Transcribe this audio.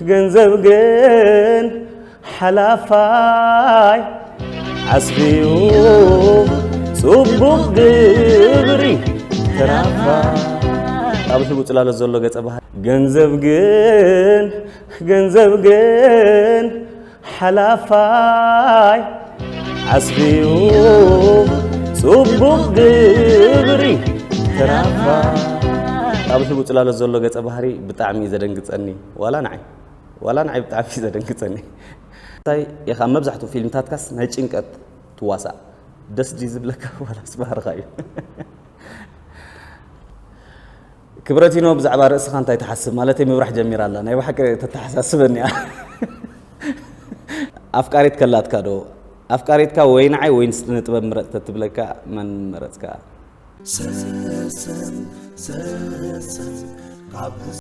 ገንዘብ ግን ሓላፋይ ዓስቢዩ ጽቡቕ ግብሪ ተራፋይ ኣብ ሕጉ ጽላሎት ዘሎ ገጸ ባህሪ ገንዘብ ግን ሓላፋይ ዓስቢዩ ጽቡቕ ግብሪ ተራፋይ ኣብ ሕጉ ጽላሎት ዘሎ ገጸ ባህሪ ብጣዕሚ ዘደንግጸኒ ዋላ ንዓይ ብጣዕሚ ዘደንግጸኒ እንታይ ኢኻ መብዛሕትኡ ፊልምታትካስ ናይ ጭንቀት ትዋሳእ ደስ ዝብለካ ዋላ ስባህርኻ እዩ ክብረቲኖ ብዛዕባ ርእስኻ እንታይ ትሓስብ ማለተይ ምብራሕ ጀሚራ ኣላ ናይ ባሕቂ ተተሓሳስበኒ ኣፍቃሪት ከላትካ ዶ ኣፍቃሪትካ ወይ ንዓይ ወይ ንጥበብ ምረጽተ ትብለካ መን መረጽካ